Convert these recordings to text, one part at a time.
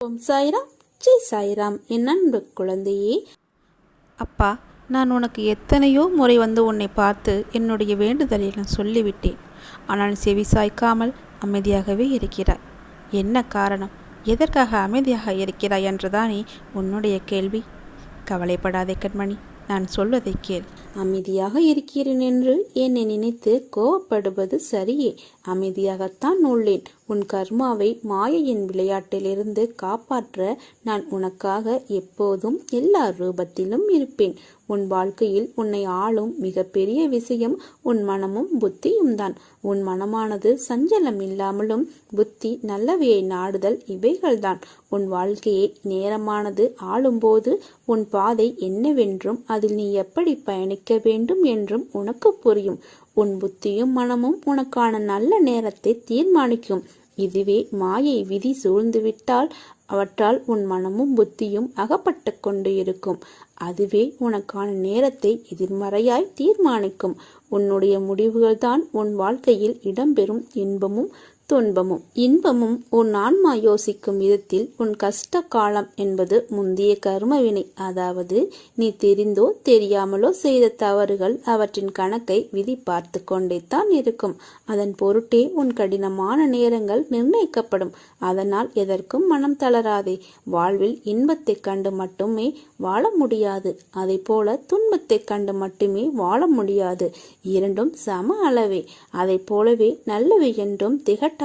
ஓம் சாய்ராம், ஜெய் சாய்ராம். என் அன்பு குழந்தையே, அப்பா, நான் உனக்கு எத்தனையோ முறை வந்து உன்னை பார்த்து என்னுடைய வேண்டுதலை நான் சொல்லிவிட்டேன். ஆனால் செவி சாய்க்காமல் அமைதியாகவே இருக்கிறாய். என்ன காரணம்? எதற்காக அமைதியாக இருக்கிறாய் என்றுதானே உன்னுடைய கேள்வி. கவலைப்படாதே கண்மணி, நான் சொல்வதை கேள். அமைதியாக இருக்கிறேன் என்று என்னை நினைத்து கோவப்படுவது சரியே. அமைதியாகத்தான் உள்ளேன். உன் கர்மாவை மாயையின் விளையாட்டிலிருந்து காப்பாற்ற நான் உனக்காக எப்போதும் எல்லா ரூபத்திலும் இருப்பேன். உன் வாழ்க்கையில் உன்னை ஆளும் மிகப்பெரிய விஷயம் உன் மனமும் புத்தியும் தான். உன் மனமானது சஞ்சலம் இல்லாமலும் புத்தி நல்லவையை நாடுதல் இவைகள்தான். உன் வாழ்க்கையை நேரமானது ஆளும்போது உன் பாதை என்னவென்றும் அதில் நீ எப்படி பயணிக்க வேண்டும் என்றும் உனக்கு புரியும். உன் புத்தியும் மனமும் உனக்கான நல்ல நேரத்தை தீர்மானிக்கும். இதுவே மாயை விதி சூழ்ந்துவிட்டால் அவற்றால் உன் மனமும் புத்தியும் அகப்பட்டு கொண்டு இருக்கும். அதுவே உனக்கான நேரத்தை எதிர்மறையாய் தீர்மானிக்கும். உன்னுடைய முடிவுகள்தான் உன் வாழ்க்கையில் இடம்பெறும் இன்பமும் துன்பமும். இன்பமும் உன் ஆன்மா யோசிக்கும் விதத்தில் உன் கஷ்ட காலம் என்பது முந்தைய கர்மவினை, அதாவது நீ தெரிந்தோ தெரியாமலோ செய்த தவறுகள். அவற்றின் கணக்கை விதி பார்த்து கொண்டே தான் இருக்கும். அதன் பொருட்டே உன் கடினமான நேரங்கள் நிர்ணயிக்கப்படும். அதனால் எதற்கும் மனம் தளராதே. வாழ்வில் இன்பத்தை கண்டு மட்டுமே வாழ முடியாது, அதை போல துன்பத்தை கண்டு மட்டுமே வாழ முடியாது. இரண்டும் சம அளவே. அதை போலவே நல்லவை என்றும் திகட்டாது.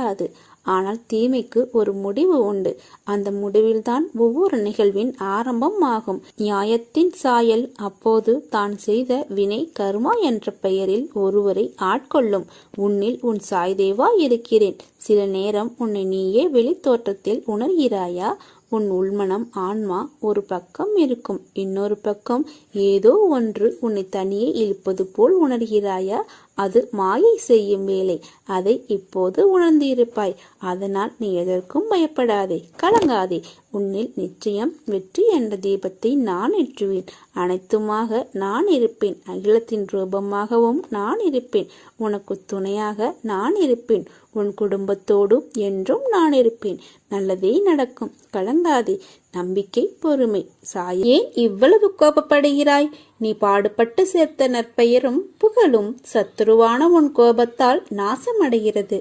ஆனால் தீமைக்கு ஒரு முடிவு உண்டு. அந்த முடிவில்தான் ஒவ்வொரு நிகழ்வின் ஆரம்பம் ஆகும். நியாயத்தின் சாயல் அப்போது தான் செய்த வினை கர்மா என்ற பெயரில் ஒருவரை ஆட்கொள்ளும். உன்னில் உன் சாய்தேவா இருக்கிறேன். சில நேரம் உன்னை நீயே வெளி தோற்றத்தில் உணர்கிறாயா? உன் உள்மனம் ஆன்மா ஒரு பக்கம் இருக்கும், இன்னொரு பக்கம் ஏதோ ஒன்று உன்னை தனியே இழுப்பது போல் உணர்கிறாயா? அது மாயை செய்யும் வேலை. அதை இப்போது உணர்ந்திருப்பாய். அதனால் நீ எதற்கும் பயப்படாதே, கலங்காதே. உன்னில் நிச்சயம் வெற்றி என்ற தீபத்தை நான் ஏற்றுவேன். அனைத்துமாக நான் இருப்பேன். அகிலத்தின் ரூபமாகவும் நான் இருப்பேன். உனக்கு துணையாக நான் இருப்பேன். உன் குடும்பத்தோடு என்றும் நான் இருப்பேன். நல்லதே நடக்கும், கலங்காதே. நம்பிக்கை, பொறுமை. ஏன் இவ்வளவு கோபப்படுகிறாய்? நீ பாடுபட்டு சேர்த்த நற்பெயரும் புகழும் சத்துருவான உன் கோபத்தால் நாசமடைகிறது.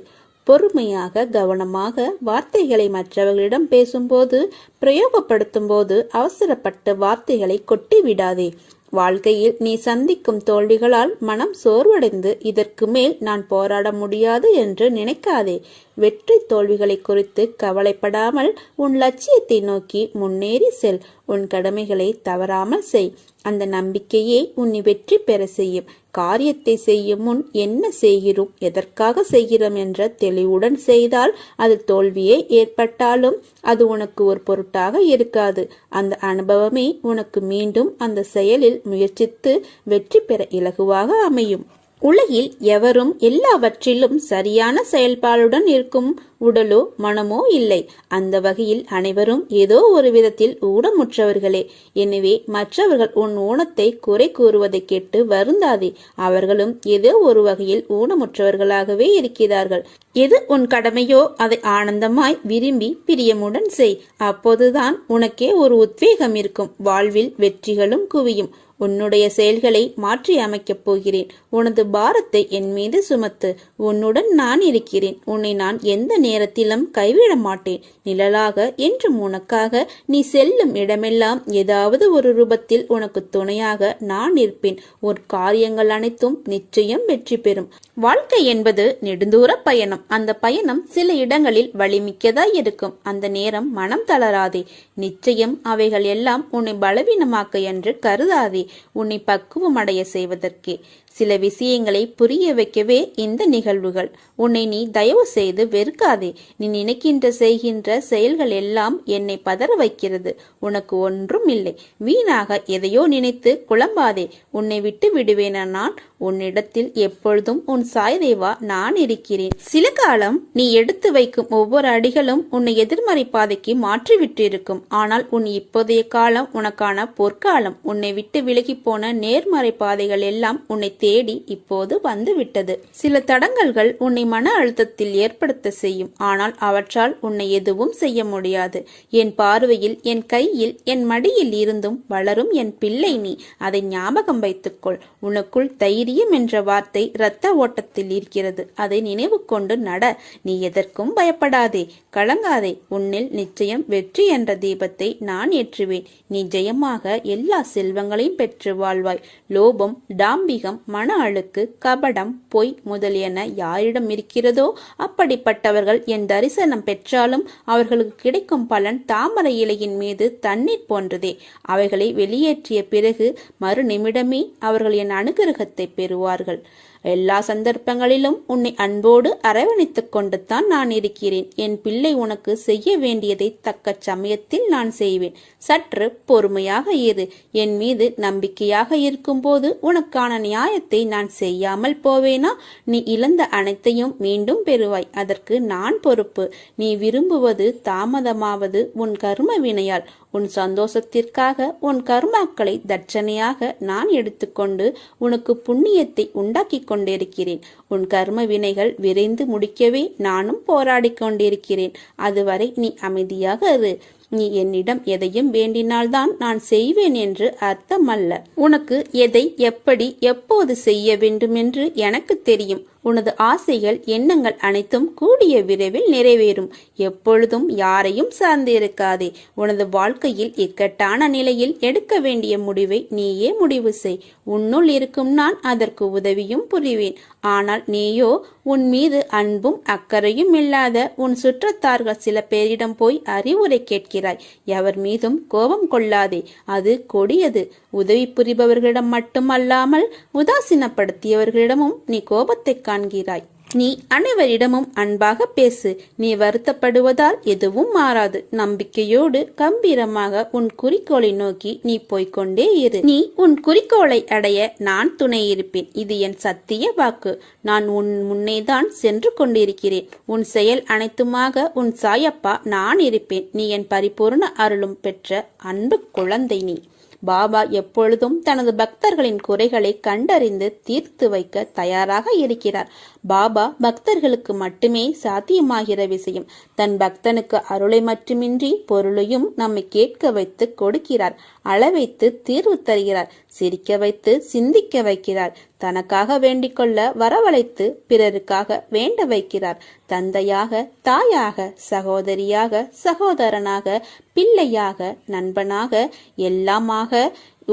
பொறுமையாக கவனமாக வார்த்தைகளை மற்றவர்களிடம் பேசும்போது, பிரயோகப்படுத்தும் போது அவசரப்பட்டு வார்த்தைகளை கொட்டி விடாதே. வாழ்க்கையில் நீ சந்திக்கும் தோல்விகளால் மனம் சோர்வடைந்து இதற்கு மேல் நான் போராட முடியாது என்று நினைக்காதே. வெற்றி தோல்விகளை குறித்து கவலைப்படாமல் உன் லட்சியத்தை நோக்கி முன்னேறி செல். உன் கடமைகளை தவறாமல் செய். அந்த நம்பிக்கையே உன்னை வெற்றி பெற செய்யும். காரியத்தை செய்யும் முன் என்ன செய்கிறோம், எதற்காக செய்கிறோம் என்ற தெளிவுடன் செய்தால் அது தோல்வியே ஏற்பட்டாலும் அது உனக்கு ஒரு பொருட்டாக இருக்காது. அந்த அனுபவமே உனக்கு மீண்டும் அந்த செயலில் முயற்சித்து வெற்றி பெற இலகுவாக அமையும். உலகில் எவரும் எல்லாவற்றிலும் சரியான செயல்பாடுடன் இருக்கும் உடலோ மனமோ இல்லை. அந்த வகையில் அனைவரும் ஏதோ ஒரு விதத்தில் ஊனமுற்றவர்களே. எனவே மற்றவர்கள் உன் ஊனத்தை குறை கூறுவதை கேட்டு வருந்தாதே. அவர்களும் ஏதோ ஒரு வகையில் ஊனமுற்றவர்களாகவே இருக்கிறார்கள். எது உன் கடமையோ அதை ஆனந்தமாய் விரும்பி பிரியமுடன் செய். அப்போதுதான் உனக்கே ஒரு உத்வேகம் இருக்கும். வாழ்வில் வெற்றிகளும் குவியும். உன்னுடைய செயல்களை மாற்றி அமைக்கப் போகிறேன். உனது பாரத்தை என் மீது சுமத்து. உன்னுடன் நான் இருக்கிறேன். உன்னை நான் எந்த நேரத்திலும் கைவிட மாட்டேன். நிழலாக என்றும் உனக்காக நீ செல்லும் இடமெல்லாம் ஏதாவது ஒரு ரூபத்தில் உனக்கு துணையாக நான் இருப்பேன். உன் காரியங்கள் அனைத்தும் நிச்சயம் வெற்றி பெறும். வாழ்க்கை என்பது நெடுந்தூர பயணம். அந்த பயணம் சில இடங்களில் வலிமிக்கதாய் இருக்கும். அந்த நேரம் மனம் தளராதே. நிச்சயம் அவைகள் எல்லாம் உன்னை பலவீனமாக்க என்று கருதாதே. உன்னை பக்குவமடைய செய்வதற்கே. சில விஷயங்களை புரிய வைக்கவே இந்த நிகழ்வுகள். உன்னை நீ தயவு செய்து வெறுக்காதே. நீ நினைக்கின்ற செய்கின்ற செயல்கள் எல்லாம் என்னை பதற வைக்கிறது. உனக்கு ஒன்றும் இல்லை. வீணாக எதையோ நினைத்து குழம்பாதே. உன்னை விட்டு விடுவேன நான். உன்னிடத்தில் எப்பொழுதும் உன் சாய்தேவா நான் இருக்கிறேன். சில காலம் நீ எடுத்து வைக்கும் ஒவ்வொரு அடிகளும் உன்னை எதிர்மறை பாதைக்கு மாற்றிவிட்டிருக்கும். ஆனால் உன் இப்போதைய காலம் உனக்கான பொற்காலம். உன்னை விட்டு விலகி போன நேர்மறை பாதைகள் எல்லாம் உன்னை தேடி இப்போது வந்துவிட்டது. சில தடங்கல்கள் உன்னை மன அழுத்தத்தில் ஏற்படுத்த செய்யும். ஆனால் அவற்றால் உன்னை எதுவும் செய்ய முடியாது. என் பார்வையில், என் கையில், என் மடியில் இருந்தும் வளரும் என் பிள்ளை நீ. அதை ஞாபகம் வைத்துக்கொள். உனக்குள் தைரியம் என்ற வார்த்தை இரத்த ஓட்டத்தில் இருக்கிறது. அதை நினைவு கொண்டு நட. நீ எதற்கும் பயப்படாதே, கலங்காதே. உன்னில் நிச்சயம் வெற்றி என்ற தீபத்தை நான் ஏற்றுவேன். நீ ஜெயமாக எல்லா செல்வங்களையும் பெற்று வாழ்வாய். லோபம், டாம்பிகம், மன அழுக்கு, கபடம், பொய் முதலியன யாரிடம் இருக்கிறதோ அப்படிப்பட்டவர்கள் என் தரிசனம் பெற்றாலும் அவர்களுக்கு கிடைக்கும் பலன் தாமரை இலையின் மீது தண்ணீர் போன்றதே. அவைகளை வெளியேற்றிய பிறகு மறு நிமிடமே அவர்கள் என் அனுகிரகத்தை பெறுவார்கள். எல்லா சந்தர்ப்பங்களிலும் உன்னை அன்போடு அரவணைத்துக் கொண்டு தான் நான் இருக்கிறேன். என் பிள்ளை, உனக்கு செய்ய வேண்டியதை தக்க சமயத்தில் நான் செய்வேன். சற்று பொறுமையாக இரு. என் மீது நம்பிக்கையாக இருக்கும்போது உனக்கான நியாயத்தை நான் செய்யாமல் போவேனா? நீ இழந்த அனைத்தையும் மீண்டும் பெறுவாய். அதற்கு நான் பொறுப்பு. நீ விரும்புவது தாமதமாவது உன் கர்ம வினையால். உன் சந்தோஷத்திற்காக உன் கர்மாக்களை தட்சணையாக நான் எடுத்துக்கொண்டு உனக்கு புண்ணியத்தை உண்டாக்கி கொண்டிருக்கிறேன். உன் கர்ம வினைகள் விரைந்து முடிக்கவே நானும் போராடி கொண்டிருக்கிறேன். அதுவரை நீ அமைதியாக இரு. நீ என்னிடம் எதையும் வேண்டினால்தான் நான் செய்வேன் என்று அர்த்தமல்ல. உனக்கு எதை எப்படி எப்போது செய்ய வேண்டும் என்று எனக்கு தெரியும். உனது ஆசைகள், எண்ணங்கள் அனைத்தும் கூடிய விரைவில் நிறைவேறும். எப்பொழுதும் யாரையும் சார்ந்து இருக்காதே. உனது வாழ்க்கையில் இக்கட்டான நிலையில் எடுக்க வேண்டிய முடிவை நீயே முடிவு செய். உன்னுள் இருக்கும் நான் அதற்கு உதவியும் புரிவேன். ஆனால் நீயோ உன் மீது அன்பும் அக்கறையும் இல்லாத உன் சுற்றத்தார்கள் சில பேரிடம் போய் அறிவுரை கேட்கிறாய். எவர் மீதும் கோபம் கொள்ளாதே, அது கொடியது. உதவி புரிபவர்களிடம் மட்டுமல்லாமல் உதாசீனப்படுத்தியவர்களிடமும் நீ கோபத்தை காண்கிறாய். நீ அனைவரிடமும் அன்பாக பேசு. நீ வருத்தப்படுவதால் எதுவும் மாறாது. நம்பிக்கையோடு கம்பீரமாக உன் குறிக்கோளை நோக்கி நீ போய்கொண்டே இரு. நீ உன் குறிக்கோளை அடைய நான் துணை இருப்பேன். இது என் சத்திய வாக்கு. நான் உன் முன்னேதான் சென்று கொண்டிருக்கிறேன். உன் செயல் அனைத்துமாக உன் சாயப்பா நான் இருப்பேன். நீ என் பரிபூர்ண அருளும் பெற்ற அன்பு குழந்தை நீ. பாபா எப்பொழுதும் தனது பக்தர்களின் குறைகளை கண்டறிந்து தீர்த்து வைக்க தயாராக இருக்கிறார். பாபா பக்தர்களுக்கு மட்டுமே சாத்தியமாகிற விஷயம். தன் பக்தனுக்கு அருளை மட்டுமின்றி பொருளையும் நம்மை கேட்க வைத்து கொடுக்கிறார். அளவைத்து தீர்வு தருகிறார். சிரிக்க வைத்து சிந்திக்க வைக்கிறார். தனக்காக வேண்டிக் கொள்ள வரவழைத்து பிறருக்காக வேண்ட வைக்கிறார். தந்தையாக, தாயாக, சகோதரியாக, சகோதரனாக, பிள்ளையாக, நண்பனாக, எல்லாமாக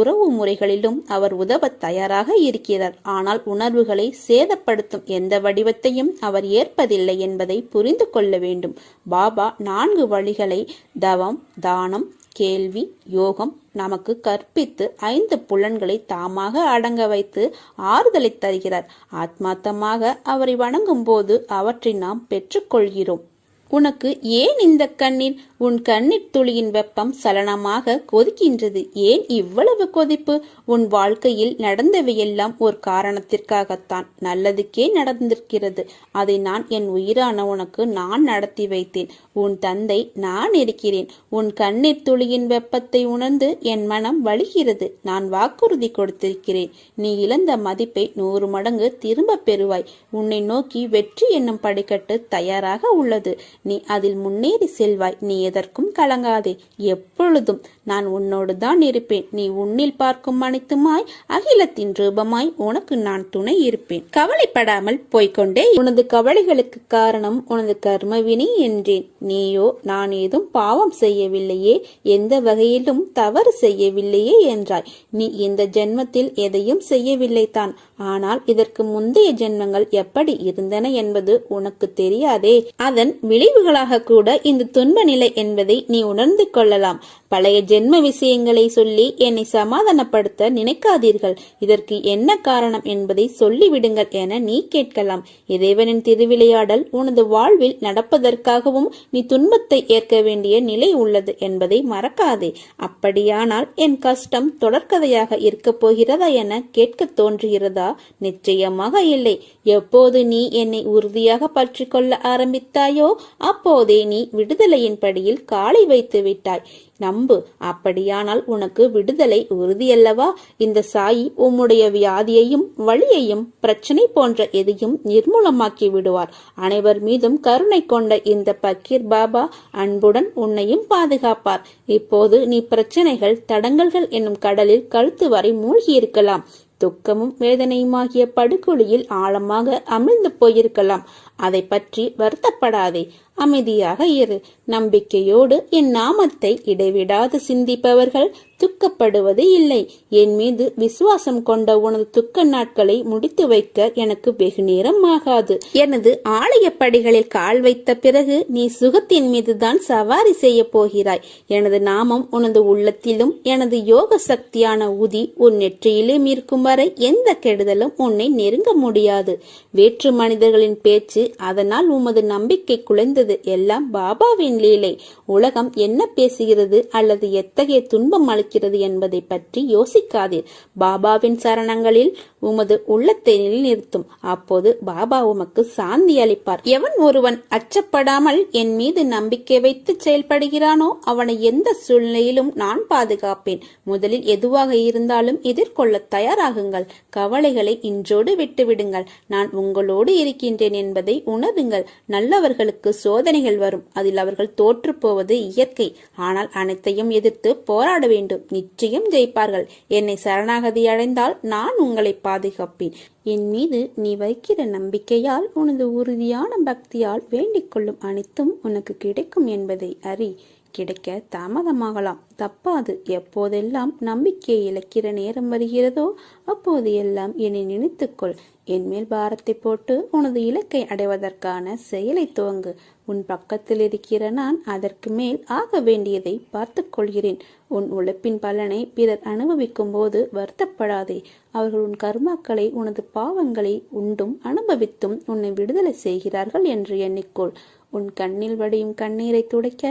உறவு முறைகளிலும் அவர் உதவ தயாராக இருக்கிறார். ஆனால் உணர்வுகளை சேதப்படுத்தும் எந்த வடிவத்தையும் அவர் ஏற்பதில்லை என்பதை புரிந்து கொள்ள வேண்டும். பாபா 4 வழிகளை தவம், தானம், கேள்வி, யோகம் நமக்கு கற்பித்து 5 புலன்களை தாமாக அடங்க வைத்து ஆறுதலை தருகிறார். ஆத்மார்த்தமாக அவரை வணங்கும் போது அவற்றை நாம் பெற்றுக்கொள்கிறோம். உனக்கு ஏன் இந்த கண்ணீர்? உன் கண்ணீர் துளியின் வெப்பம் சலனமாக கொதிக்கின்றது. ஏன் இவ்வளவு கொதிப்பு? உன் வாழ்க்கையில் நடந்தவையெல்லாம் ஒரு காரணத்திற்காகத்தான். நல்லதுக்கே நடந்திருக்கிறது. அதை நான் என் உயிரான உனக்கு நான் நடத்தி வைத்தேன். உன் தந்தை நான் இருக்கிறேன். உன் கண்ணீர் துளியின் வெப்பத்தை உணர்ந்து என் மனம் வலிக்கிறது. நான் வாக்குறுதி கொடுத்திருக்கிறேன். நீ இழந்த மதிப்பை 100 மடங்கு திரும்ப பெறுவாய். உன்னை நோக்கி வெற்றி என்னும் படிக்கட்டு தயாராக உள்ளது. நீ அதில் முன்னேறி செல்வாய். நீ எதற்கும் கலங்காதே. எப்பொழுதும் நான் உன்னோடு தான் இருப்பேன். நீ உன்னில் பார்க்கும் அனைத்துமாய் அகிலத்தின் ரூபமாய் உனக்கு நான் துணை இருப்பேன். கவலைப்படாமல் போய்கொண்டே. உனது கவலைகளுக்கு காரணம் உனது கர்மவினை என்றேன். நீயோ நான் ஏதும் பாவம் செய்யவில்லையே, எந்த வகையிலும் தவறு செய்யவில்லையே என்றாய். நீ இந்த ஜென்மத்தில் எதையும் செய்யவில்லை தான். ஆனால் இதற்கு முந்தைய ஜென்மங்கள் எப்படி இருந்தன என்பது உனக்கு தெரியாதே. அதன் விளைவுகளாக கூட இந்த துன்ப நிலை என்பதை நீ உணர்ந்து கொள்ளலாம். பழைய ஜென்ம விஷயங்களை சொல்லி என்னை சமாதானப்படுத்த நினைக்காதீர்கள். இதற்கு என்ன காரணம் என்பதை சொல்லிவிடுங்கள் என நீ கேட்கலாம். இறைவனின் திருவிளையாடல் உனது வாழ்வில் நடப்பதற்காகவும் நீ துன்பத்தை ஏற்க வேண்டிய நிலை உள்ளது என்பதை மறக்காதே. அப்படியானால் என் கஷ்டம் தொடர்கதையாக இருக்கப் போகிறதா என கேட்க தோன்றுகிறதா? நிச்சயமாக இல்லை. எப்போது நீ என்னை உறுதியாக பற்றி கொள்ள ஆரம்பித்தாயோ அப்போதே நீ விடுதலையின் படியில் காலை வைத்து விட்டாய். நம்ப நம்பு. அப்படியானால் உனக்கு விடுதலை உறுதியல்லவா? இந்த சாயி உம்முடைய வியாதியையும் வலியையும் பிரச்சனை போன்ற எதையும் நிர்மூலமாக்கி விடுவார். அனைவர் மீதும் கருணை கொண்ட இந்த பக்கீர் பாபா அன்புடன் உன்னையும் பாதுகாப்பார். இப்போது நீ பிரச்சனைகள் தடங்கல்கள் என்னும் கடலில் கழுத்து வரை மூழ்கியிருக்கலாம். துக்கமும் வேதனையுமாகிய படுகொலியில் ஆழமாக அமிழ்ந்து போயிருக்கலாம். அதை பற்றி வருத்தப்படாதே, அமைதியாக இரு. நம்பிக்கையோடு என் நாமத்தை இடைவிடாது சிந்திப்பவர்கள் துக்கப்படுவது இல்லை. என் மீது விசுவாசம் கொண்ட உனது துக்க நாட்களை முடித்து வைக்க எனக்கு வெகு நேரம் ஆகாது. எனது ஆலய படிகளில் கால் வைத்த பிறகு நீ சுகத்தின் மீதுதான் சவாரி செய்ய போகிறாய். எனது நாமம் உனது உள்ளத்திலும் எனது யோக சக்தியான உதி உன் நெற்றியிலும் இருக்கும் வரை எந்த கெடுதலும் உன்னை நெருங்க முடியாது. வேற்று மனிதர்களின் பேச்சு, அதனால் உமது நம்பிக்கை குலைந்தது, எல்லாம் பாபாவின் லீலை. உலகம் என்ன பேசுகிறது அல்லது எத்தகைய துன்பம் அளிக்கிறது என்பதை பற்றி யோசிக்காதீர். பாபாவின் சரணங்களில் உமது உள்ளத்தை நிலைநிறுத்தும். அப்போது பாபா உமக்கு சாந்தி அளிப்பார். எவன் ஒருவன் அச்சப்படாமல் என் மீது நம்பிக்கை வைத்து செயல்படுகிறானோ அவனை எந்த சூழ்நிலையிலும் நான் பாதுகாப்பேன். முதலில் எதுவாக இருந்தாலும் எதிர்கொள்ள தயாராகுங்கள். கவலைகளை இன்றோடு விட்டுவிடுங்கள். நான் உங்களோடு இருக்கின்றேன் என்பதை உணருங்கள். நல்லவர்களுக்கு சோதனைகள் வரும். அதில் அவர்கள் தோற்று போவது இயற்கை. ஆனால் அனைத்தையும் எதிர்த்து போராட வேண்டும். நிச்சயம் ஜெயிப்பார்கள். என்னை சரணாகதி அடைந்தால் நான் உங்களை பாதுகாப்பேன். என் மீது நீ வைக்கிற நம்பிக்கையால், உனது உறுதியான பக்தியால் வேண்டிக் கொள்ளும் அனைத்தும் உனக்கு கிடைக்கும் என்பதை அறி. கிடைக்க தாமதமாகலாம், தப்பாது. எப்போதெல்லாம் நம்பிக்கையை இழக்கிற நேரம் வருகிறதோ அப்போது எல்லாம் என்னை நினைத்துக்கொள். என் மேல் பாரத்தை போட்டு உனது இலக்கை அடைவதற்கான செயலை துவங்கு. உன் பக்கத்தில் இருக்கிற நான் அதற்கு மேல் ஆக வேண்டியதை பார்த்து கொள்கிறேன். உன் உழைப்பின் பலனை பிறர் அனுபவிக்கும் போது வருத்தப்படாதே. அவர்கள் உன் கர்மாக்களை, உனது பாவங்களை உண்டும் அனுபவித்தும் உன்னை விடுதலை செய்கிறார்கள் என்று எண்ணிக்கொள். உன் கண்ணில் வடியும் கண்ணீரை துடைக்க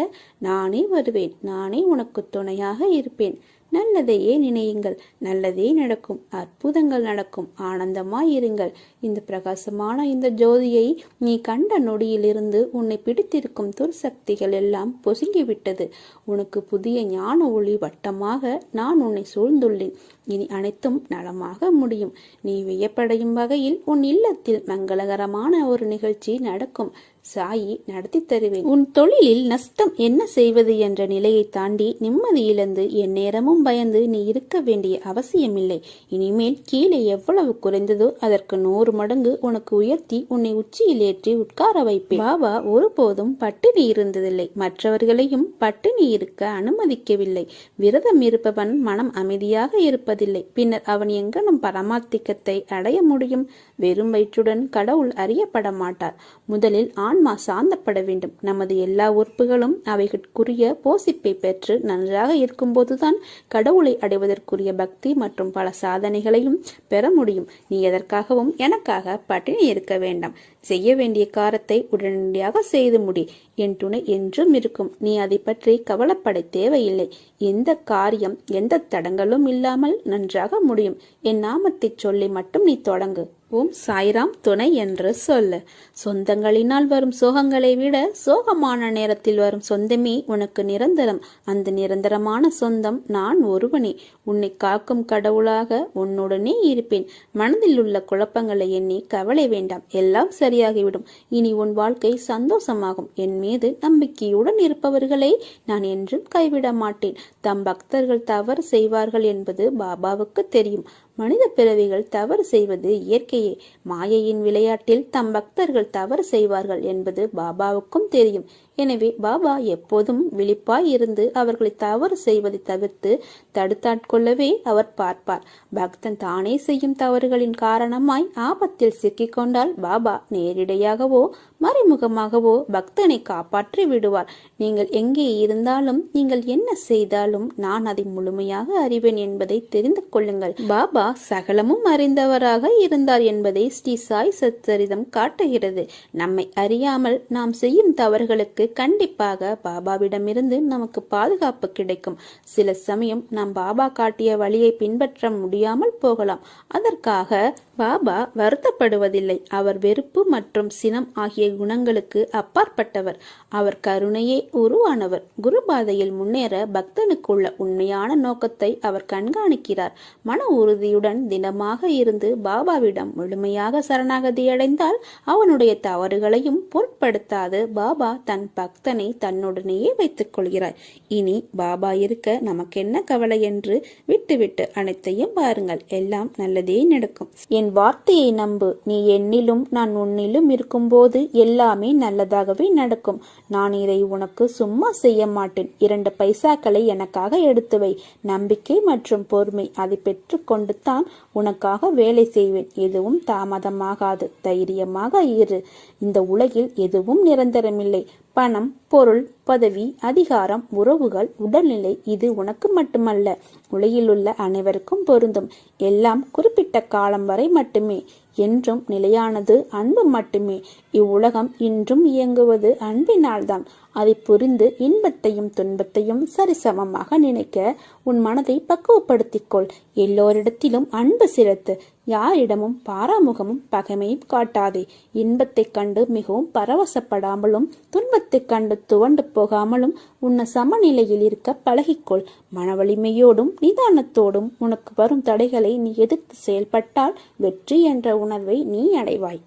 நானே வருவேன். நானே உனக்கு துணையாக இருப்பேன். நல்லதையே நினையுங்கள், நல்லதே நடக்கும். அற்புதங்கள் நடக்கும். ஆனந்தமாயிருங்கள். இந்த பிரகாசமான இந்த ஜோதியை நீ கண்ட நொடியிலிருந்து உன்னை பிடித்திருக்கும் துர்சக்திகள் எல்லாம் பொசுங்கிவிட்டது. உனக்கு புதிய ஞான ஒளி வட்டமாக நான் உன்னை சூழ்ந்துள்ளேன். இனி அனைத்தும் நலமாக முடியும். நீ வியப்படையும் வகையில் உன் இல்லத்தில் மங்களகரமான ஒரு நிகழ்ச்சி நடக்கும். சாயி நடத்தி தருவேன். உன் தொழிலில் நஷ்டம் என்ன செய்வது என்ற நிலையை தாண்டி நிம்மதி இழந்து என் நேரமும் பயந்து நீ இருக்க வேண்டிய அவசியமில்லை. இனிமேல் கீழே எவ்வளவு குறைந்ததோ அதற்கு 100 மடங்கு உனக்கு உயர்த்தி உன்னை உச்சியில் ஏற்றி உட்கார வைப்பேன். பாபா ஒருபோதும் பட்டினி இருந்ததில்லை. மற்றவர்களையும் பட்டினி இருக்க அனுமதிக்கவில்லை. விரதம் இருப்பவன் மனம் அமைதியாக இருப்பதில்லை. பின்னர் அவன் எங்கனும் பரமாத்திகத்தை அடைய முடியும். வெறும் வயிற்றுடன் கடவுள் அறியப்பட மாட்டார். முதலில் ஆன்மா சாந்தப்பட வேண்டும். நமது எல்லா உறுப்புகளும் அவைகளுக்குரிய போசிப்பை பெற்று நன்றாக இருக்கும்போதுதான் கடவுளை அடைவதற்குரிய பக்தி மற்றும் பல சாதனைகளையும் பெற முடியும். நீ எதற்காகவும் எனக்காக பட்டினி இருக்க வேண்டாம். செய்ய வேண்டிய காரியத்தை உடனடியாக செய்து முடி. என் துணை என்றும் இருக்கும். நீ அதை பற்றி கவலைப்பட தேவையில்லை. எந்த காரியம் எந்த தடங்களும் இல்லாமல் நன்றாக முடியும். என் நாமத்தை சொல்லி மட்டும் நீ தொடங்கு. ஓம் சாய்ராம் துணை என்று சொல்லு. சொந்தங்களினால் வரும் சோகங்களை விட சோகமான நேரத்தில் வரும் சொந்தமே உனக்கு நிரந்தரம். அந்த நிரந்தரமான சொந்தம் நான் ஒருவனே. உன்னை காக்கும் கடவுளாக உன்னுடனே இருப்பேன். மனதில் உள்ள குழப்பங்களை எண்ணி கவலை வேண்டாம். எல்லாம் சரியாகிவிடும். இனி உன் வாழ்க்கை சந்தோஷமாகும். என் மீது நம்பிக்கையுடன் இருப்பவர்களை நான் என்றும் கைவிட மாட்டேன். தம் பக்தர்கள் தவறு செய்வார்கள் என்பது பாபாவுக்கு தெரியும். மனித பிறவிகள் தவறு செய்வது இயற்கையே. மாயையின் விளையாட்டில் தம் பக்தர்கள் தவறு செய்வார்கள் என்பது பாபாவுக்கும் தெரியும். எனவே பாபா எப்போதும் விழிப்பாய் இருந்து அவர்களை தவறு செய்வதை தவிர்த்து தடுத்தாட்கொள்ளவே அவர் பார்ப்பார். பக்தன் தானே செய்யும் தவறுகளின் காரணமாய் ஆபத்தில் சிக்கிக்கொண்டால் பாபா நேரிடையாகவோ மறைமுகமாகவோ பக்தனை காப்பாற்றி விடுவார். நீங்கள் எங்கே இருந்தாலும், நீங்கள் என்ன செய்தாலும் நான் அதை முழுமையாக அறிவேன் என்பதை தெரிந்து கொள்ளுங்கள். பாபா சகலமும் அறிந்தவராக இருந்தார் என்பதை ஸ்ரீ சாய் சச்சரிதம் காட்டுகிறது. நம்மை அறியாமல் நாம் செய்யும் தவறுகளுக்கு கண்டிப்பாக பாபாவிடமிருந்து நமக்கு பாதுகாப்பு கிடைக்கும். சில சமயம் நாம் பாபா காட்டிய வழியை பின்பற்ற முடியாமல் போகலாம். அதற்காக பாபா வருத்தப்படுவதில்லை. அவர் வெறுப்பு மற்றும் சினம் ஆகிய குணங்களுக்கு அப்பாற்பட்டவர். அவர் கருணையே உருவானவர். குருபாதையில் முன்னேற பக்தனுக்குள்ள உண்மையான நோக்கத்தை அவர் கண்காணிக்கிறார். மன உறுதியுடன் திடமாக இருந்து பாபாவிடம் முழுமையாக சரணாகதி அடைந்தால் அவனுடைய தவறுகளையும் பொருட்படுத்தாது பாபா தன் பக்தனை தன்னுடனேயே வைத்துக் கொள்கிறார். இனி பாபா இருக்க நமக்கென்ன கவலை என்று விட்டுவிட்டு அனைத்தையும் பாருங்கள், எல்லாம் நல்லதே நடக்கும். என் வார்த்தையை நம்பு. நீ என்னிலும் நான் உன்னிலும் இருக்கும்போது எல்லாமே நல்லதாகவே நடக்கும். நான் இதை உனக்கு சும்மா செய்ய மாட்டேன். 2 பைசாக்களை எனக்காக எடுத்து வை. நம்பிக்கை மற்றும் பொறுமை, அதை பெற்று கொண்டு தான் உனக்காக வேலை செய்வேன். எதுவும் தாமதமாகாது. தைரியமாக இரு. இந்த உலகில் எதுவும் நிரந்தரமில்லை. பணம், பொருள், பதவி, அதிகாரம், உறவுகள், உடல்நிலை, இது உனக்கு மட்டுமல்ல, உலகிலுள்ள அனைவருக்கும் பொருந்தும். எல்லாம் குறிப்பிட்ட காலம் வரை மட்டுமே. என்றும் நிலையானது அன்பு மட்டுமே. இவ்வுலகம் இன்றும் இயங்குவது அன்பினால்தான். அதை புரிந்து இன்பத்தையும் துன்பத்தையும் சரிசமமாக நினைக்க உன் மனதை பக்குவப்படுத்திக்கொள். எல்லோரிடத்திலும் அன்பு செலுத்து. யாரிடமும் பாராமுகமும் பகைமையும் காட்டாதே. இன்பத்தைக் கண்டு மிகவும் பரவசப்படாமலும் துன்பத்தைக் கண்டு துவண்டு போகாமலும் உன்னை சமநிலையில் இருக்க பழகிக்கொள். மன வலிமையோடும் நிதானத்தோடும் உனக்கு வரும் தடைகளை நீ எதிர்த்து செயல்பட்டால் வெற்றி என்ற உணர்வை நீ அடைவாய்.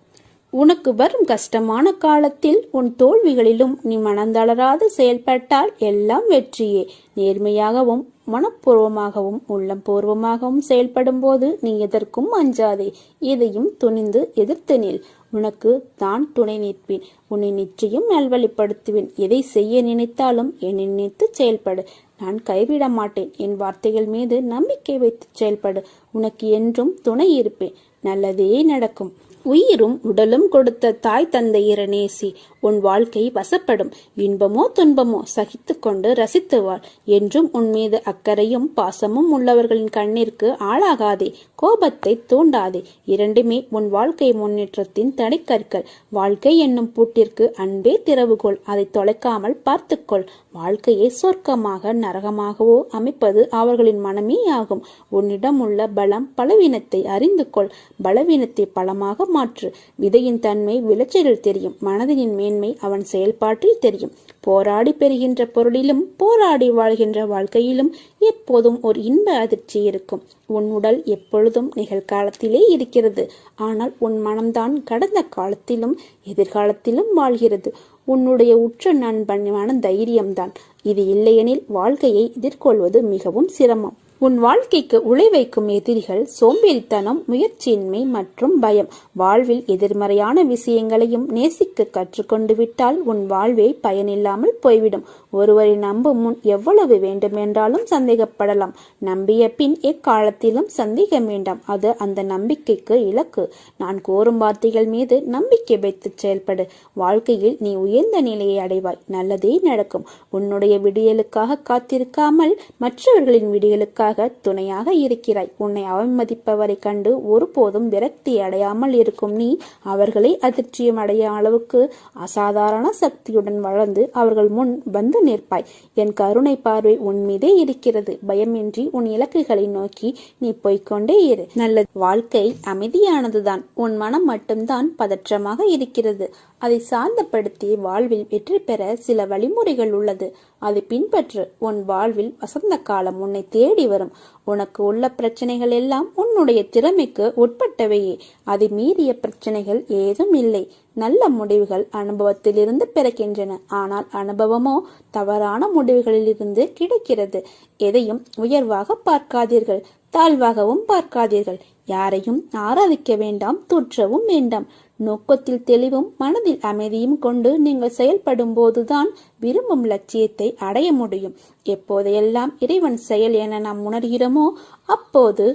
உனக்கு வரும் கஷ்டமான காலத்தில் உன் தோல்விகளிலும் நீ மனந்தளராது செயல்பட்டால் எல்லாம் வெற்றியே. நேர்மையாகவும் மனப்பூர்வமாகவும் உள்ளம் பூர்வமாகவும் செயல்படும் போது நீ எதற்கும் அஞ்சாதே. எதையும் துணிந்து எதிர்த்து நில். உனக்கு தான் துணை நிற்பேன். உன்னை நிச்சயம் நல்வழிப்படுத்துவேன். எதை செய்ய நினைத்தாலும் என்னை நினைத்து செயல்படு. நான் கைவிட மாட்டேன். என் வார்த்தைகள் மீது நம்பிக்கை வைத்து செயல்படு. உனக்கு என்றும் துணை இருப்பேன். நல்லதே நடக்கும். உயிரும் உடலும் கொடுத்த தாய் தந்தையரை நேசி. உன் வாழ்க்கை வசப்படும். இன்பமோ துன்பமோ சகித்து கொண்டு ரசித்து வாழ். என்றும் உன் மீது அக்கறையும் பாசமும் உள்ளவர்களின் கண்ணிற்கு ஆளாகாதே. கோபத்தை தூண்டாதே. இரண்டுமே உன் வாழ்க்கை முன்னேற்றத்தின் தடைக்கற்கள். வாழ்க்கை என்னும் பூட்டிற்கு அன்பே திறவுகோல். அதை தொலைக்காமல் பார்த்துக்கொள். வாழ்க்கையை சொர்க்கமாக நரகமாகவோ அமைப்பது அவர்களின் மனமே ஆகும். உன்னிடம் உள்ள பலம் பலவீனத்தை அறிந்து கொள். பலவீனத்தை பலமாக மாற்று. விதையின் தன்மை விளைச்சலில் தெரியும். மனதின் மேன்மை அவன் செயல்பாட்டில் தெரியும். போராடி பெறுகின்ற பொருளிலும் போராடி வாழ்கின்ற வாழ்க்கையிலும் எப்போதும் ஒரு இன்ப அதிர்ச்சி இருக்கும். உன் உடல் எப்பொழுதும் நிகழ்காலத்திலே இருக்கிறது. ஆனால் உன் மனம்தான் கடந்த காலத்திலும் எதிர்காலத்திலும் வாழ்கிறது. உன்னுடைய உற்ற நண்பன் மன தைரியம்தான். இது இல்லையெனில் வாழ்க்கையை எதிர்கொள்வது மிகவும் சிரமம். உன் வாழ்க்கைக்கு உழைவைக்கும் எதிரிகள் சோம்பேறித்தனம், முயற்சியின்மை மற்றும் பயம். வாழ்வில் எதிர்மறையான விஷயங்களையும் நேசிக்க கற்றுக்கொண்டு விட்டால் உன் வாழ்வே பயனில்லாமல் போய்விடும். ஒருவரை நம்பும் முன் எவ்வளவு வேண்டுமென்றாலும் சந்தேகப்படலாம். நம்பிய பின் எக்காலத்திலும் சந்தேகம் வேண்டாம். அது அந்த நம்பிக்கைக்கு இலக்கு. நான் கூறும் வார்த்தைகள் மீது நம்பிக்கை வைத்து செயல்படு. வாழ்க்கையில் நீ உயர்ந்த நிலையை அடைவாய். நல்லதே நடக்கும். உன்னுடைய விடியலுக்காக காத்திருக்காமல் மற்றவர்களின் விடியலுக்காக துணையாக இருக்கிறாய். உன்னை அவமதிப்பவரை கண்டு ஒருபோதும் விரக்தி அடையாமல் இருக்கும் நீ அவர்களை அதிர்ச்சியம் அடையும் அளவுக்கு அசாதாரண சக்தியுடன் வளர்ந்து அவர்கள் முன் வந்து நிற்பாய். என் கருணை பார்வை உன் மீதே இருக்கிறது. பயமின்றி உன் இலக்குகளை நோக்கி நீ போய்கொண்டே இரு. நல்ல வாழ்க்கை அமைதியானதுதான். உன் மனம் மட்டும்தான் பதற்றமாக இருக்கிறது. அதை சாந்தப்படுத்தி வாழ்வில் வெற்றி பெற சில வழிமுறைகள் உள்ளது. அதை பின்பற்று. உன் வாழ்வில் வசந்த காலம் உன்னை தேடி வரும். உனக்கு உள்ள பிரச்சனைகள் எல்லாம் உன்னுடைய திறமைக்கு உட்பட்டவையே. அதை மீறிய பிரச்சனைகள் ஏதும் இல்லை. நல்ல முடிவுகள் அனுபவத்திலிருந்து பிறக்கின்றன. ஆனால் அனுபவமோ தவறான முடிவுகளிலிருந்து கிடைக்கிறது. எதையும் உயர்வாக பார்க்காதீர்கள், தாழ்வாகவும் பார்க்காதீர்கள். யாரையும் ஆராதிக்க வேண்டாம், தூற்றவும் வேண்டாம். நோக்கத்தில் தெளிவும் மனதில் அமைதியும் கொண்டு நீங்கள் செயல்படும் போதுதான் விரும்பும் லட்சியத்தை அடைய முடியும். எப்போதையெல்லாம் இறைவன் செயல் என நாம் உணர்கிறோமோ அப்போது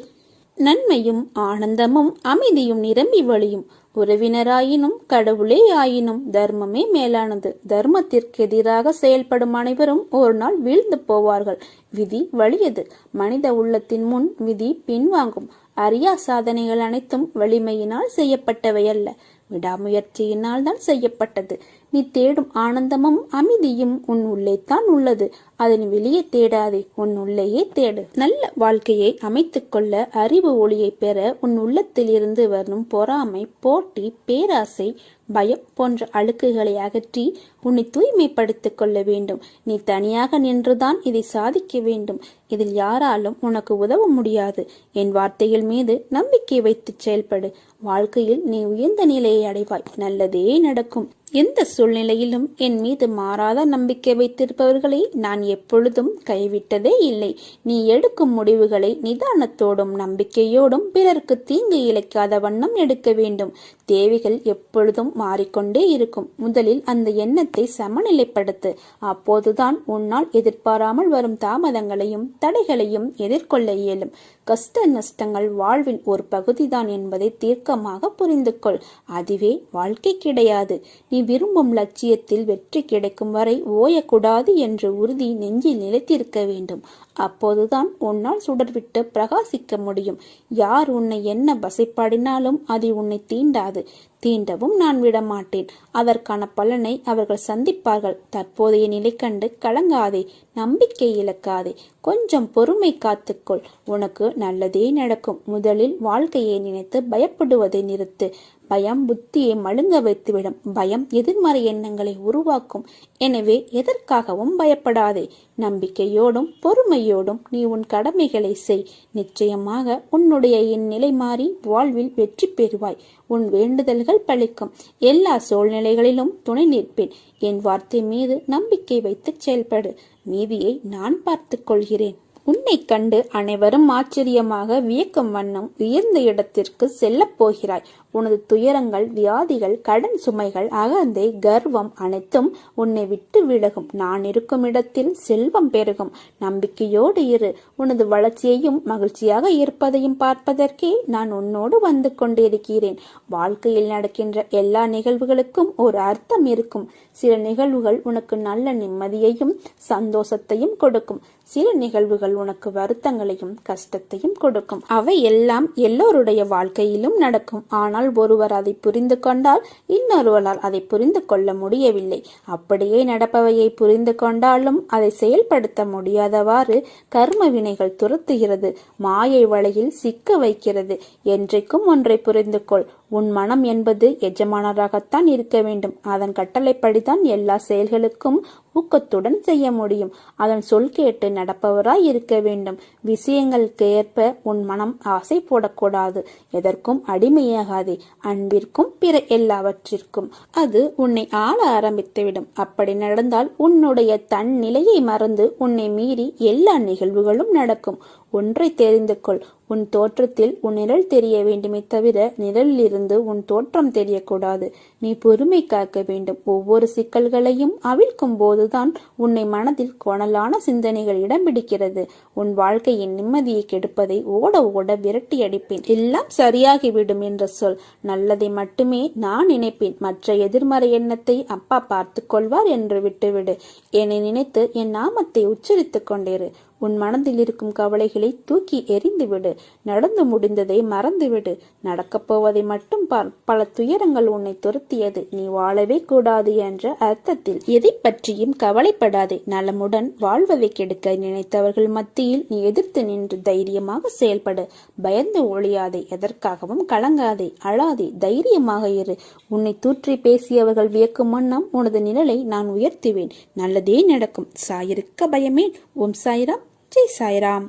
நன்மையும் ஆனந்தமும் அமைதியும் நிரம்பி வழியும். உறவினராயினும் கடவுளே ஆயினும் தர்மமே மேலானது. தர்மத்திற்கு எதிராக செயல்படும் அனைவரும் ஒரு நாள் வீழ்ந்து போவார்கள். விதி வலியது. மனித உள்ளத்தின் முன் விதி பின்வாங்கும். அரியா சாதனைகள் அனைத்தும் வலிமையினால் செய்யப்பட்டவை அல்ல, விடாமுயற்சியினால் தான் செய்யப்பட்டது. நீ தேடும் ஆனந்தமும் அமைதியும் உன் உள்ளே தான் உள்ளது. அதனை வெளியே தேடாதே, உன் உள்ளேயே தேடு. நல்ல வாழ்க்கையை அமைத்துக் கொள்ள அறிவு ஒளியை பெற உன் உள்ளத்தில் இருந்து வரும் பொறாமை, போட்டி, பேராசை, பயம் போன்ற அழுக்குகளை அகற்றி உன்னை தூய்மைப்படுத்திக் கொள்ள வேண்டும். நீ தனியாக நின்றுதான் இதை சாதிக்க வேண்டும். இதில் யாராலும் உனக்கு உதவ முடியாது. என் வார்த்தைகள் மீது நம்பிக்கை வைத்து செயல்படு. வாழ்க்கையில் நீ உயர்ந்த நிலையை அடைவாய். நல்லதே நடக்கும். எந்த சூழ்நிலையிலும் என் மீது மாறாத நம்பிக்கை வைத்திருப்பவர்களை நான் எப்பொழுதும் கைவிட்டதே இல்லை. நீ எடுக்கும் முடிவுகளை நிதானத்தோடும் நம்பிக்கையோடும் பிறருக்கு தீங்கு இழைக்காத வண்ணம் எடுக்க வேண்டும். தேவைகள் எப்பொழுதும் மாறிக்கொண்டே இருக்கும். முதலில் அந்த எண்ணத்தை சமநிலைப்படுத்து. அப்போதுதான் உன்னால் எதிர்பாராமல் வரும் தாமதங்களையும் தடைகளையும் எதிர்கொள்ள இயலும். கஷ்ட நஷ்டங்கள் வாழ்வின் ஒரு பகுதிதான் என்பதை தீர்க்கமாக புரிந்து கொள். அதுவே வாழ்க்கை கிடையாது. நீ விரும்பும் லட்சியத்தில் வெற்றி கிடைக்கும் வரை ஓயக்கூடாது என்ற உறுதி நெஞ்சில் நிலைத்திருக்க வேண்டும். அப்போதுதான் உன்னால் சுடர்விட்டு பிரகாசிக்க முடியும். யார் உன்னை என்ன வசைப்பாடினாலும் அது உன்னை தீண்டாது. தீண்டவும் நான் விடமாட்டேன். அதற்கான பலனை அவர்கள் சந்திப்பார்கள். தற்போதைய நிலை கண்டு கலங்காதே, நம்பிக்கை இழக்காதே. கொஞ்சம் பொறுமை காத்துக்கொள். உனக்கு நல்லதே நடக்கும். முதலில் வாழ்க்கையை நினைத்து பயப்படுவதை நிறுத்து. பயம் புத்தியை மழுங்க வைத்துவிடும். பயம் எதிர்மறை எண்ணங்களை உருவாக்கும். எனவே எதற்காகவும் பயப்படாதே. நம்பிக்கையோடும் பொறுமையோடும் நீ உன் கடமைகளை செய். நிச்சயமாக உன்னுடைய இந்நிலை மாறி வாழ்வில் வெற்றி பெறுவாய். உன் வேண்டுதல்கள் பலிக்கும். எல்லா சூழ்நிலைகளிலும் துணை நிற்பேன். என் வார்த்தை மீது நம்பிக்கை வைத்து செயல்படு. மீதியை நான் பார்த்துக் கொள்கிறேன். உன்னை கண்டு அனைவரும் ஆச்சரியமாக வியக்கும் வண்ணம் உயர்ந்த இடத்திற்கு செல்லப் போகிறாய். உனது துயரங்கள், வியாதிகள், கடன் சுமைகள், அகந்தை, கர்வம் அனைத்தும் உன்னை விட்டு விலகும். நான் இருக்கும் இடத்தில் செல்வம் பெருகும். நம்பிக்கையோடு இரு. உனது வளர்ச்சியையும் மகிழ்ச்சியாக இருப்பதையும் பார்ப்பதற்கே நான் உன்னோடு வந்து கொண்டிருக்கிறேன். வாழ்க்கையில் நடக்கின்ற எல்லா நிகழ்வுகளுக்கும் ஒரு அர்த்தம் இருக்கும். சில நிகழ்வுகள் உனக்கு நல்ல நிம்மதியையும் சந்தோஷத்தையும் கொடுக்கும். சில நிகழ்வுகள் உனக்கு வருத்தங்களையும் கஷ்டத்தையும் கொடுக்கும். அவை எல்லாம் எல்லோருடைய வாழ்க்கையிலும் நடக்கும். ஆனால் ஒருவர் அதை புரிந்து கொண்டால் இன்னொருவரால் அதை புரிந்து கொள்ள முடியவில்லை. அப்படியே நடப்பவையை புரிந்து கொண்டாலும் அதை செயல்படுத்த முடியாதவாறு கர்ம வினைகள் துரத்துகிறது. மாயை வலையில் சிக்க வைக்கிறது. என்றைக்கும் ஒன்றை புரிந்து கொள். உன் மனம் என்பது எஜமானராகத்தான் இருக்க வேண்டும். அதன் கட்டளைப்படிதான் எல்லா செயல்களுக்கும் ஊக்கத்துடன் செய்ய முடியும். அதன் சொல் கேட்டு நடப்பவராய் இருக்க வேண்டும். விஷயங்களுக்கு ஏற்ப உன் மனம் ஆசை போடக்கூடாது. எதற்கும் அடிமையாகாதே. அன்பிற்கும் பிற எல்லாவற்றிற்கும் அது உன்னை ஆள ஆரம்பித்துவிடும். அப்படி நடந்தால் உன்னுடைய தன் நிலையை மறந்து உன்னை மீறி எல்லா நிகழ்வுகளும் நடக்கும். ஒன்றை தெரிந்து கொள். உன் தோற்றத்தில் உன் நிழல் தெரிய வேண்டுமே தவிர நிழலில் இருந்து உன் தோற்றம் தெரியக்கூடாது. நீ பொறுமை காக்க வேண்டும். ஒவ்வொரு சிக்கல்களையும் அவிழ்க்கும் போதுதான் உன்னை மனதில் கோணலான சிந்தனைகள் இடம் பிடிக்கிறது. உன் வாழ்க்கையின் நிம்மதியை கெடுப்பதை ஓட ஓட விரட்டி அடிப்பேன். எல்லாம் சரியாகிவிடும் என்ற சொல். நல்லதை மட்டுமே நான் நினைப்பேன். மற்ற எதிர்மறை எண்ணத்தை அப்பா பார்த்து கொள்வார் என்று விட்டுவிடு. என்னை நினைத்து என் நாமத்தை உச்சரித்துக் கொண்டேரு. உன் மனதில் இருக்கும் கவலைகளை தூக்கி எறிந்துவிடு. நடந்து முடிந்ததை மறந்துவிடு. நடக்கப் போவதை மட்டும் பார். பல துயரங்கள் உன்னை துரத்தியது. நீ வாழவே கூடாது என்ற அர்த்தத்தில். எதை பற்றியும் கவலைப்படாதே. நலமுடன் வாழ்வதை கெடுக்க நினைத்தவர்கள் மத்தியில் நீ எதிர்த்து நின்று தைரியமாக செயல்படு. பயந்து ஒழியாதே. எதற்காகவும் கலங்காதே. அழாதே. தைரியமாக இரு. உன்னை தூற்றி பேசியவர்கள் வியக்கும் வண்ணம் உனது நிழலை நான் உயர்த்துவேன். நல்லதே நடக்கும். சாயிருக்க பயமே. ஓம் சாய்ராம். ஜெய் சாய்ராம்.